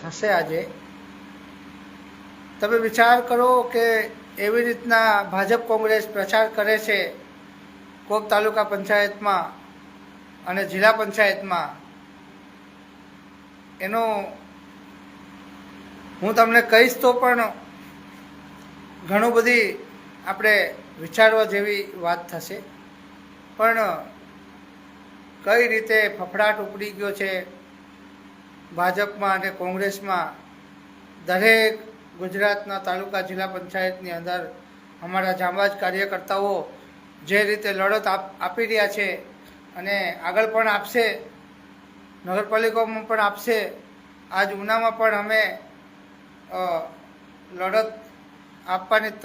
થશે આજે તમે વિચાર કરો કે એવી રીતના ભાજપ કોંગ્રેસ પ્રચાર કરે છે કોક તાલુકા પંચાયતમાં અને જિલ્લા પંચાયતમાં એનો હું તમને કહીશ તો પણ ઘણું બધી આપણે વિચારવા જેવી વાત થશે પણ કઈ રીતે ફફડાટ ઉપડી ગયો છે ભાજપમાં અને કોંગ્રેસમાં દરેક ગુજરાતના તાલુકા જિલ્લા પંચાયતની અંદર અમારા જાંબાજ કાર્યકર્તાઓ જે રીતે લડત આપી રહ્યા છે અને આગળ પણ આપશે, નગરપાલિકામાં પણ આપશે, આજ ઉનામાં પણ અમે લડત આપવાની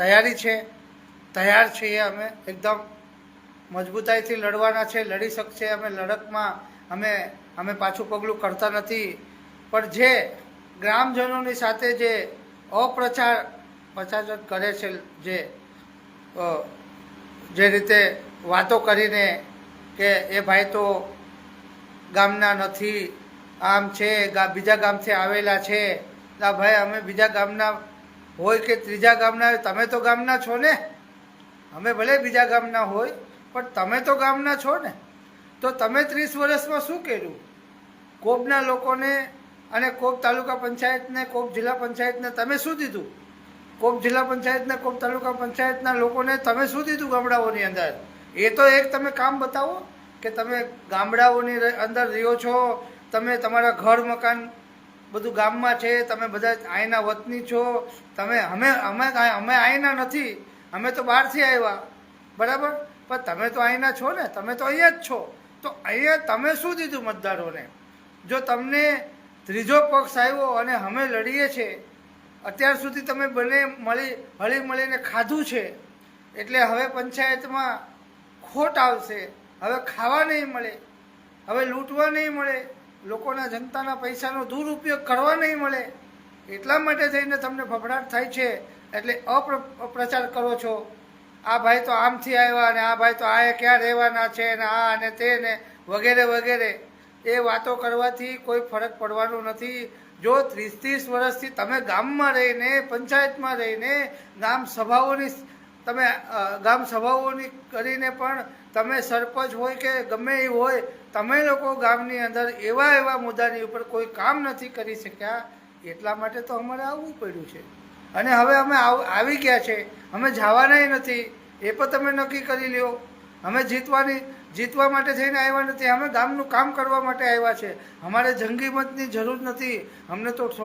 તૈયાર છીએ અમે એકદમ મજબૂતાઈથી લડવાના છે, લડી શકશે અમે લડતમાં અમે પાછું પગલું કરતા નથી પણ જે ગ્રામજનોની સાથે જે પ્રચાર કરે છે જે રીતે વાતો કરીને કે એ ભાઈ તો ગામના નથી, આમ છે, બીજા ગામથી આવેલા છે, ના ભાઈ અમે બીજા ગામના હોય કે ત્રીજા ગામના હોય, તમે તો ગામના છો ને, અમે ભલે બીજા ગામના હોય પણ તમે તો ગામના છો ને, તો તમે 30 વર્ષમાં શું કર્યું કોબના લોકોને અને કોબ તાલુકા પંચાયતને કોબ જિલ્લા પંચાયતને તમે શું દીધું? કોબ જિલ્લા પંચાયતને કોબ તાલુકા પંચાયતના લોકોને તમે શું દીધું ગામડાઓની અંદર? એ તો એક તમે કામ બતાવો કે તમે ગામડાઓની અંદર રહ્યો છો, તમે તમારા ઘર મકાન બધું ગામમાં છે, તમે બધા અહીંના વતની છો, તમે અમે અહીંના નથી, અમે તો બહારથી આવ્યા બરાબર, પણ તમે તો અહીંના છો ને, તમે તો અહીંયા જ છો, તો અહીંયા તમે શું દીધું મતદારોને? જો તમને ત્રીજો પક્ષ આવ્યો અને અમે લડીએ છીએ, અત્યાર સુધી તમે બંને હળી મળીને ખાધું છે, એટલે હવે પંચાયતમાં ખોટ આવશે, હવે ખાવા નહીં મળે, હવે લૂંટવા નહીં મળે, લોકોના જનતાના પૈસાનો દુરુપયોગ કરવા નહીં મળે, એટલા માટે થઈને તમને ફફડાટ થાય છે એટલે અપપ્રચાર કરો છો. આ ભાઈ તો આમથી આવ્યા અને આ ભાઈ તો આ ક્યાં રહેવાના છે ને આ અને તે ને વગેરે વગેરે એ વાતો કરવાથી કોઈ ફરક પડવાનો નથી. જો 30 વર્ષથી તમે ગામમાં રહીને પંચાયતમાં રહીને ગામ સભાઓની કરીને પણ તમે સરપંચ હોય કે ગમે એ હોય, તમે લોકો ગામની અંદર એવા મુદ્દાની ઉપર કોઈ કામ નથી કરી શક્યા, એટલા માટે તો અમારે આવવું પડ્યું છે અને હવે અમે આવી ગયા છે, અમે જવાના નથી, એ પણ તમે નક્કી કરી લ્યો. અમે જીતવા માટે થઈને આવ્યા નથી, અમે ગામનું કામ કરવા માટે આવ્યા છે. અમારે જંગી મતની જરૂર નથી, અમને તો